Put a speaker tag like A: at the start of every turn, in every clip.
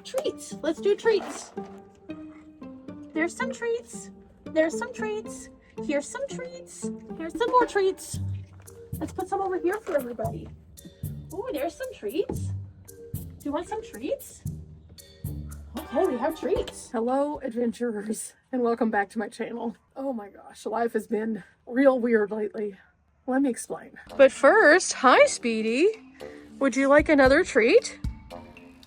A: treats. Let's do treats. There's some treats. There's some treats. Here's some treats. Here's some more treats. Let's put some over here for everybody. Oh, there's some treats. Do you want some treats? Okay, we have treats. Hello, adventurers, and welcome back to my channel. Oh my gosh, life has been real weird lately. Let me explain. But first, hi, Speedy. Would you like another treat?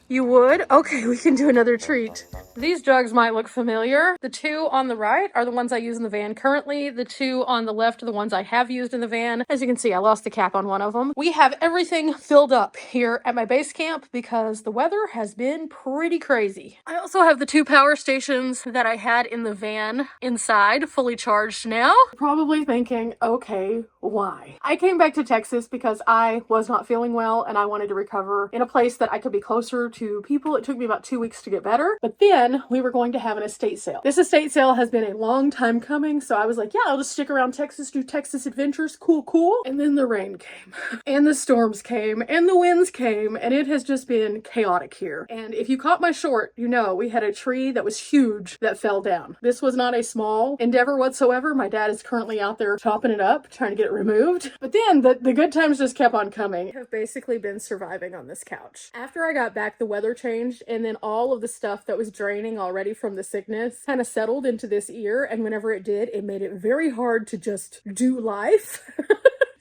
A: You would? Okay, we can do another treat. These jugs might look familiar. The two on the right are the ones I use in the van currently. The two on the left are the ones I have used in the van. As you can see, I lost the cap on one of them. We have everything filled up here at my base camp because the weather has been pretty crazy. I also have the two power stations that I had in the van inside, fully charged now. Probably thinking, okay, why? I came back to Texas because I was not feeling well and I wanted to recover in a place that I could be closer to people. It took me about 2 weeks to get better, but then we were going to have an estate sale. This estate sale has been a long time coming, so I was like, yeah, I'll just stick around Texas, do Texas adventures, cool. And then the rain came, and the storms came, and the winds came, and it has just been chaotic here. And if you caught my short, you know we had a tree that was huge that fell down. This was not a small endeavor whatsoever. My dad is currently out there chopping it up, trying to get it removed. But then the good times just kept on coming. I've basically been surviving on this couch. After I got back, the weather changed, and then all of the stuff that was draining already from the sickness kind of settled into this ear, and whenever it did, it made it very hard to just do life.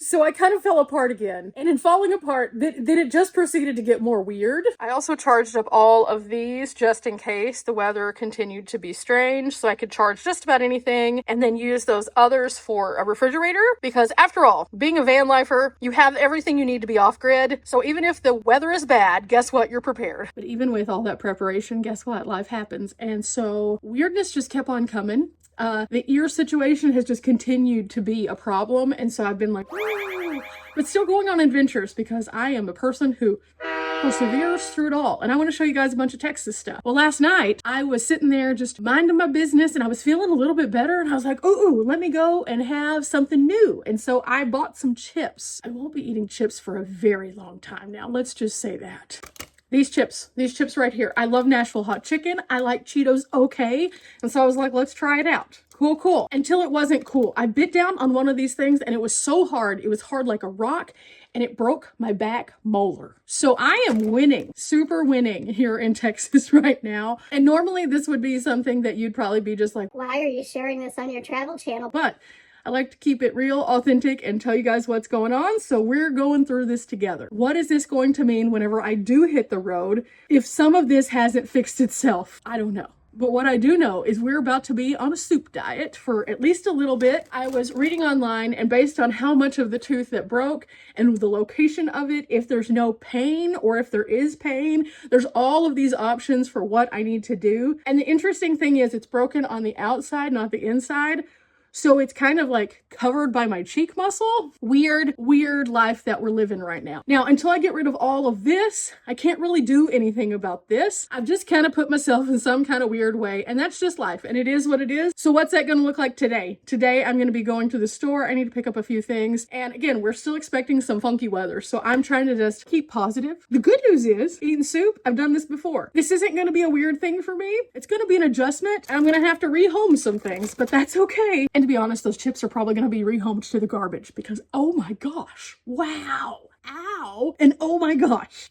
A: So I kind of fell apart again. And in falling apart, then it just proceeded to get more weird. I also charged up all of these just in case the weather continued to be strange, so I could charge just about anything and then use those others for a refrigerator. Because after all, being a van lifer, you have everything you need to be off grid. So even if the weather is bad, guess what? You're prepared. But even with all that preparation, guess what? Life happens. And so weirdness just kept on coming. The ear situation has just continued to be a problem, and so I've been like, woo, but still going on adventures because I am a person who perseveres through it all, and I want to show you guys a bunch of Texas stuff. Well, last night I was sitting there just minding my business, and I was feeling a little bit better, and I was like, ooh, let me go and have something new. And so I bought some chips. I won't be eating chips for a very long time now. Let's just say that. These chips right here. I love Nashville hot chicken. I like Cheetos okay. And so I was like, let's try it out. Cool. Until it wasn't cool. I bit down on one of these things and it was so hard. It was hard like a rock and it broke my back molar. So I am winning, super winning here in Texas right now. And normally this would be something that you'd probably be just like,
B: why are you sharing this on your travel channel?
A: But I like to keep it real, authentic, and tell you guys what's going on, so we're going through this together. What is this going to mean whenever I do hit the road? If some of this hasn't fixed itself, I don't know. But what I do know is we're about to be on a soup diet for at least a little bit. I was reading online, and based on how much of the tooth that broke and the location of it, if there's no pain or if there is pain, there's all of these options for what I need to do. And the interesting thing is it's broken on the outside, not the inside. So it's kind of like covered by my cheek muscle. Weird life that we're living right now. Now, until I get rid of all of this, I can't really do anything about this. I've just kind of put myself in some kind of weird way, and that's just life, and it is what it is. So what's that going to look like today? Today, I'm going to be going to the store. I need to pick up a few things. And again, we're still expecting some funky weather, so I'm trying to just keep positive. The good news is, eating soup, I've done this before. This isn't going to be a weird thing for me. It's going to be an adjustment. I'm going to have to rehome some things, but that's okay. And to be honest, those chips are probably going to be rehomed to the garbage because, oh my gosh, wow, ow, and oh my gosh.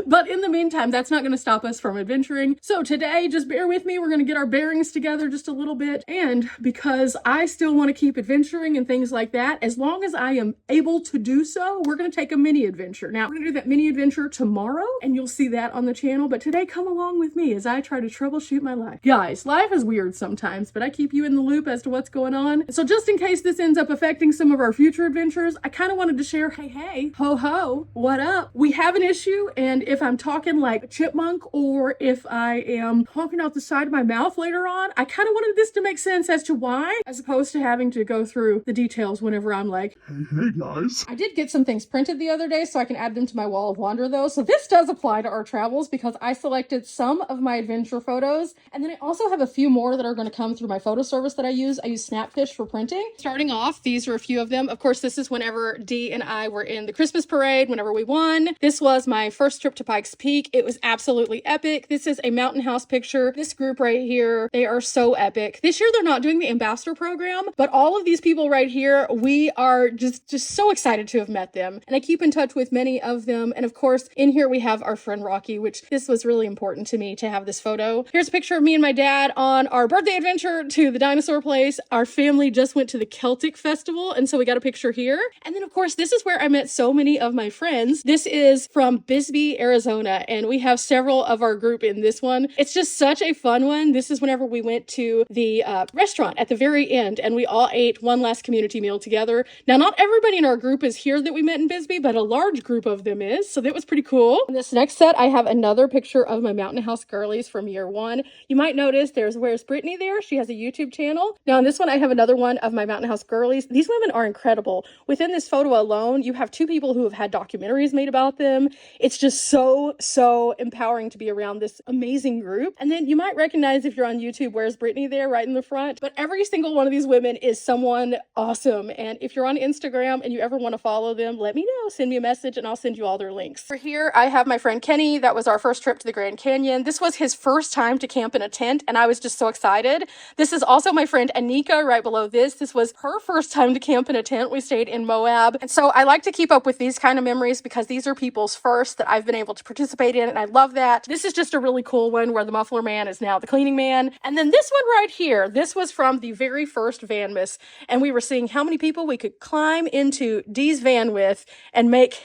A: But in the meantime, that's not going to stop us from adventuring. So today, just bear with me. We're going to get our bearings together just a little bit. And because I still want to keep adventuring and things like that, as long as I am able to do so, we're going to take a mini adventure. Now, we're going to do that mini adventure tomorrow, and you'll see that on the channel. But today, come along with me as I try to troubleshoot my life. Guys, life is weird sometimes, but I keep you in the loop as to what's going on. So just in case this ends up affecting some of our future adventures, I kind of wanted to share, hey, ho, what up? We have an issue. And if I'm talking like a chipmunk or if I am honking out the side of my mouth later on, I kind of wanted this to make sense as to why, as opposed to having to go through the details whenever I'm like, hey guys. I did get some things printed the other day so I can add them to my wall of wonder though. So this does apply to our travels because I selected some of my adventure photos. And then I also have a few more that are going to come through my photo service that I use. I use Snapfish for printing. Starting off, these are a few of them. Of course, this is whenever Dee and I were in the Christmas parade, whenever we won. This was my first first trip to Pikes Peak. It was absolutely epic. This is a mountain house picture. This group right here, they are so epic. This year they're not doing the ambassador program, but all of these people right here, we are just so excited to have met them. And I keep in touch with many of them. And of course, in here we have our friend Rocky, which this was really important to me to have this photo. Here's a picture of me and my dad on our birthday adventure to the dinosaur place. Our family just went to the Celtic Festival, and so we got a picture here. And then of course, this is where I met so many of my friends. This is from Bisbee, Arizona, and we have several of our group in this one. It's just such a fun one. This is whenever we went to the restaurant at the very end, and we all ate one last community meal together. Now, not everybody in our group is here that we met in Bisbee, but a large group of them is, so that was pretty cool. In this next set, I have another picture of my Mountain House girlies from year one. You might notice there's Where's Brittany there. She has a YouTube channel. Now, in this one, I have another one of my Mountain House girlies. These women are incredible. Within this photo alone, you have two people who have had documentaries made about them. It's just so empowering to be around this amazing group. And then you might recognize, if you're on YouTube, Where's Brittany there right in the front. But every single one of these women is someone awesome. And if you're on Instagram and you ever want to follow them, let me know. Send me a message and I'll send you all their links. For here, I have my friend Kenny. That was our first trip to the Grand Canyon. This was his first time to camp in a tent, and I was just so excited. This is also my friend Anika right below this. This was her first time to camp in a tent. We stayed in Moab. And so I like to keep up with these kind of memories because these are people's first that I've been able to participate in, and I love that. This is just a really cool one where the muffler man is now the cleaning man. And then this one right here, this was from the very first Vanmas, and we were seeing how many people we could climb into Dee's van with and make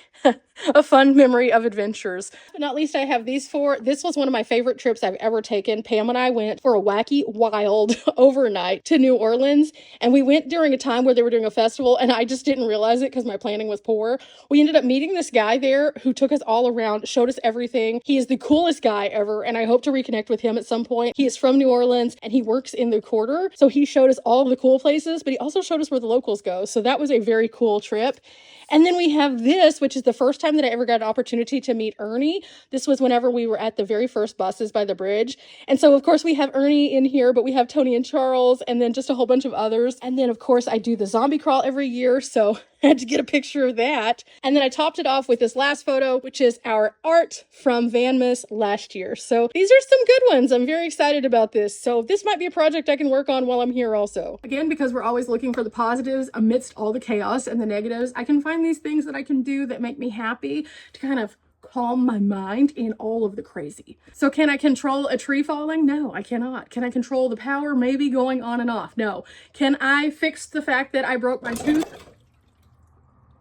A: a fun memory of adventures. But not least, I have these four. This was one of my favorite trips I've ever taken. Pam and I went for a wacky, wild overnight to New Orleans, and we went during a time where they were doing a festival, and I just didn't realize it because my planning was poor. We ended up meeting this guy there who took us all around, showed us everything. He is the coolest guy ever, and I hope to reconnect with him at some point. He is from New Orleans, and he works in the quarter, so he showed us all of the cool places, but he also showed us where the locals go, so that was a very cool trip. And then we have this, which is the first time that I ever got an opportunity to meet Ernie. This was whenever we were at the very first buses by the bridge. And so, of course, we have Ernie in here, but we have Tony and Charles, and then just a whole bunch of others. And then, of course, I do the zombie crawl every year, so I had to get a picture of that. And then I topped it off with this last photo, which is our art from Vanmas last year. So these are some good ones. I'm very excited about this. So this might be a project I can work on while I'm here also. Again, because we're always looking for the positives amidst all the chaos and the negatives, I can find these things that I can do that make me happy to kind of calm my mind in all of the crazy. So can I control a tree falling? No, I cannot. Can I control the power maybe going on and off? No. Can I fix the fact that I broke my tooth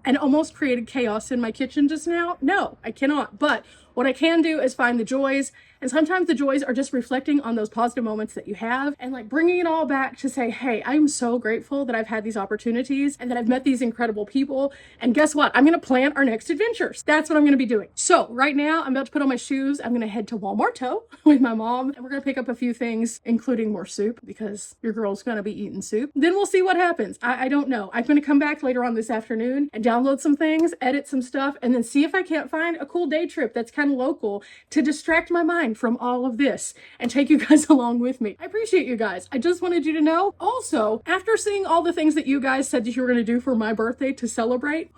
A: and almost created chaos in my kitchen just now? No, I cannot. But what I can do is find the joys, and sometimes the joys are just reflecting on those positive moments that you have and like bringing it all back to say, hey, I'm so grateful that I've had these opportunities and that I've met these incredible people. And guess what? I'm going to plan our next adventures. That's what I'm going to be doing. So right now I'm about to put on my shoes. I'm going to head to Walmarto with my mom, and we're going to pick up a few things, including more soup, because your girl's going to be eating soup. Then we'll see what happens. I don't know. I'm going to come back later on this afternoon and download some things, edit some stuff, and then see if I can't find a cool day trip that's kind of local to distract my mind from all of this and take you guys along with me. I appreciate you guys. I just wanted you to know. Also, after seeing all the things that you guys said that you were going to do for my birthday to celebrate,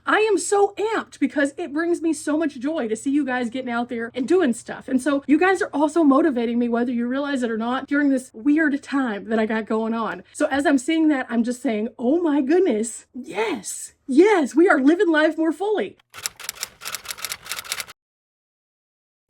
A: I am so amped because it brings me so much joy to see you guys getting out there and doing stuff. And so you guys are also motivating me, whether you realize it or not, during this weird time that I got going on. So as I'm seeing that, I'm just saying, oh my goodness, yes, we are living life more fully.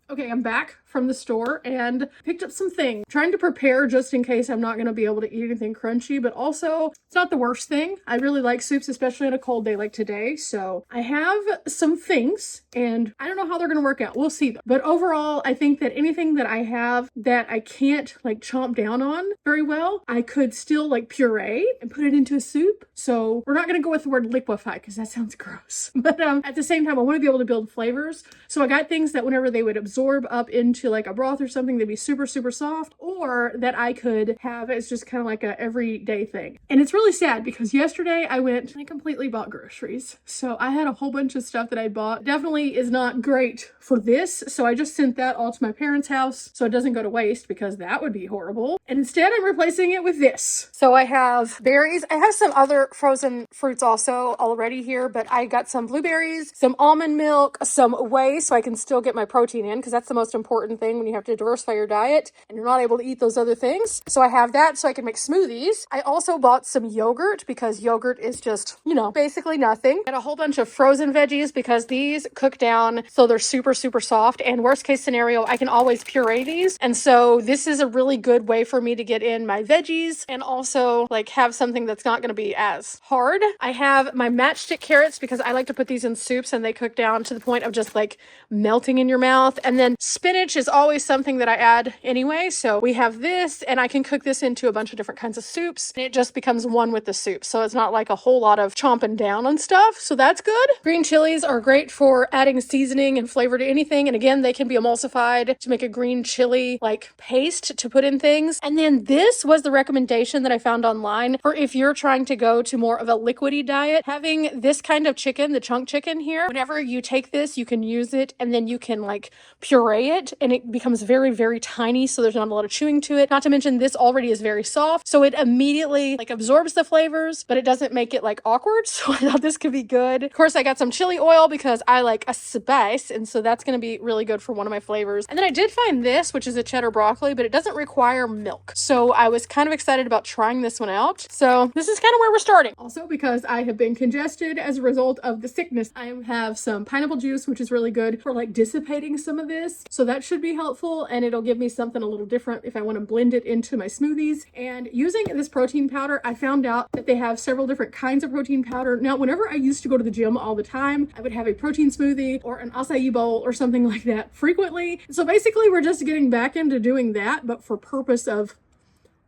A: Okay, I'm back from the store and picked up some things, trying to prepare just in case I'm not going to be able to eat anything crunchy, but also it's not the worst thing. I really like soups, especially on a cold day like today. So I have some things and I don't know how they're going to work out. We'll see. But overall, I think that anything that I have that I can't like chomp down on very well, I could still like puree and put it into a soup. So we're not going to go with the word liquefy because that sounds gross. But at the same time, I want to be able to build flavors. So I got things that whenever they would absorb absorb up into like a broth or something that'd be super, super soft, or that I could have as just kind of like a everyday thing. And it's really sad because yesterday I went and I completely bought groceries. So I had a whole bunch of stuff that I bought. Definitely is not great for this. So I just sent that all to my parents' house so it doesn't go to waste because that would be horrible. And instead I'm replacing it with this. So I have berries. I have some other frozen fruits also already here, but I got some blueberries, some almond milk, some whey so I can still get my protein in because that's the most important thing when you have to diversify your diet and you're not able to eat those other things. So I have that so I can make smoothies. I also bought some yogurt because yogurt is just, you know, basically nothing. Got a whole bunch of frozen veggies because these cook down so they're super, super soft. And worst case scenario, I can always puree these. And so this is a really good way for me to get in my veggies and also like have something that's not going to be as hard. I have my matchstick carrots because I like to put these in soups and they cook down to the point of just like melting in your mouth. And then spinach is always something that I add anyway. So we have this and I can cook this into a bunch of different kinds of soups and it just becomes one with the soup. So it's not like a whole lot of chomping down on stuff. So that's good. Green chilies are great for adding seasoning and flavor to anything. And again, they can be emulsified to make a green chili like paste to put in things. And then this was the recommendation that I found online for if you're trying to go to more of a liquidy diet, having this kind of chicken, the chunk chicken here, whenever you take this, you can use it and then you can like puree it and it becomes very, very tiny. So there's not a lot of chewing to it. Not to mention this already is very soft. So it immediately like absorbs the flavors, but it doesn't make it like awkward. So I thought this could be good. Of course, I got some chili oil because I like a spice. And so that's going to be really good for one of my flavors. And then I did find this, which is a cheddar broccoli, but it doesn't require milk. So I was kind of excited about trying this one out. So this is kind of where we're starting. Also, because I have been congested as a result of the sickness, I have some pineapple juice, which is really good for like dissipating some of this. So that should be helpful and it'll give me something a little different if I want to blend it into my smoothies. And using this protein powder, I found out that they have several different kinds of protein powder. Now, whenever I used to go to the gym all the time, I would have a protein smoothie or an acai bowl or something like that frequently. So basically we're just getting back into doing that, but for purpose of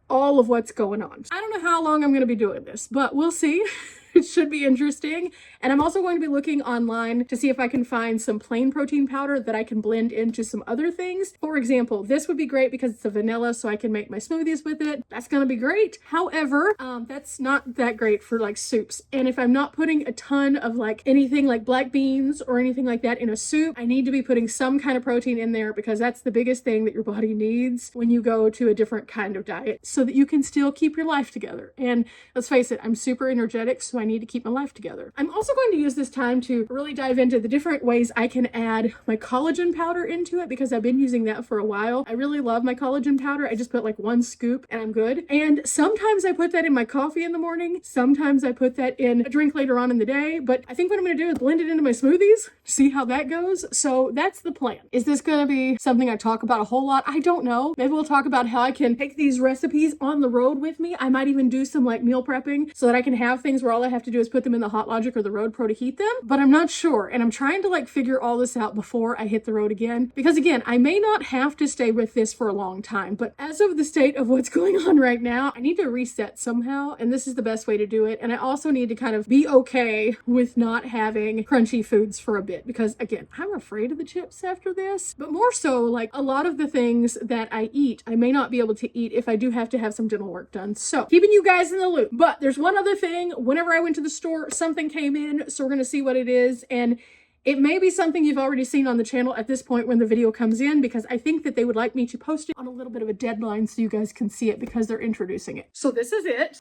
A: all of what's going on. I don't know how long I'm going to be doing this, but we'll see. It should be interesting. And I'm also going to be looking online to see if I can find some plain protein powder that I can blend into some other things. For example, this would be great because it's a vanilla, so I can make my smoothies with it. That's going to be great. However, that's not that great for like soups. And if I'm not putting a ton of like anything like black beans or anything like that in a soup, I need to be putting some kind of protein in there because that's the biggest thing that your body needs when you go to a different kind of diet so that you can still keep your life together. And let's face it, I'm super energetic, so I need to keep my life together. I'm also going to use this time to really dive into the different ways I can add my collagen powder into it because I've been using that for a while. I really love my collagen powder. I just put like 1 scoop and I'm good. And sometimes I put that in my coffee in the morning. Sometimes I put that in a drink later on in the day. But I think what I'm going to do is blend it into my smoothies, see how that goes. So that's the plan. Is this going to be something I talk about a whole lot? I don't know. Maybe we'll talk about how I can take these recipes on the road with me. I might even do some like meal prepping so that I can have things where all I have to do is put them in the Hot Logic or the Road Pro to heat them, but I'm not sure. And I'm trying to like figure all this out before I hit the road again, because again, I may not have to stay with this for a long time, but as of the state of what's going on right now, I need to reset somehow. And this is the best way to do it. And I also need to kind of be okay with not having crunchy foods for a bit, because again, I'm afraid of the chips after this, but more so like a lot of the things that I eat, I may not be able to eat if I do have to have some dental work done. So keeping you guys in the loop. But there's one other thing. Whenever I went to the store, something came in, so we're going to see what it is. And it may be something you've already seen on the channel at this point when the video comes in, because I think that they would like me to post it on a little bit of a deadline so you guys can see it because they're introducing it. So this is it.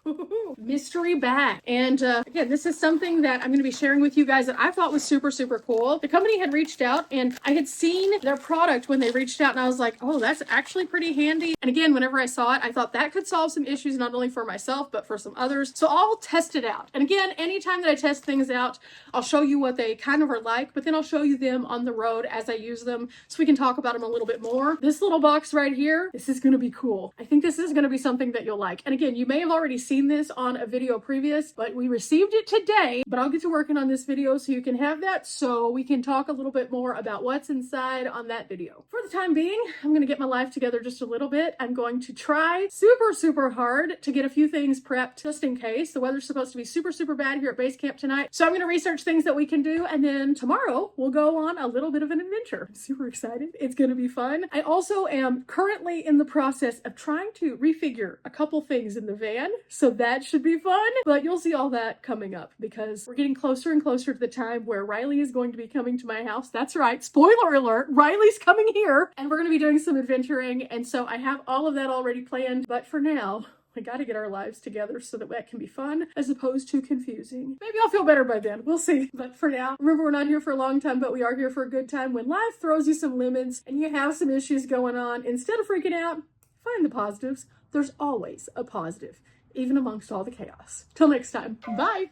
A: Mystery bag. And again, this is something that I'm going to be sharing with you guys that I thought was super, super cool. The company had reached out and I had seen their product when they reached out and I was like, oh, that's actually pretty handy. And again, whenever I saw it, I thought that could solve some issues, not only for myself, but for some others. So I'll test it out. And again, anytime that I test things out, I'll show you what they kind of are like, but then I'll show you them on the road as I use them so we can talk about them a little bit more. This little box right here, this is going to be cool. I think this is going to be something that you'll like. And again, you may have already seen this on a video previous, but we received it today, but I'll get to working on this video so you can have that so we can talk a little bit more about what's inside on that video. For the time being, I'm going to get my life together just a little bit. I'm going to try super, super hard to get a few things prepped just in case. The weather's supposed to be super, super bad here at base camp tonight. So I'm going to research things that we can do, and then tomorrow tomorrow we'll go on a little bit of an adventure. I'm super excited. It's going to be fun. I also am currently in the process of trying to refigure a couple things in the van, so that should be fun. But you'll see all that coming up because we're getting closer and closer to the time where Riley is going to be coming to my house. That's right. Spoiler alert. Riley's coming here and we're going to be doing some adventuring. And so I have all of that already planned. But for now, we got to get our lives together so that can be fun as opposed to confusing. Maybe I'll feel better by then. We'll see. But for now, remember, we're not here for a long time, but we are here for a good time. When life throws you some lemons and you have some issues going on, instead of freaking out, find the positives. There's always a positive, even amongst all the chaos. Till next time. Bye.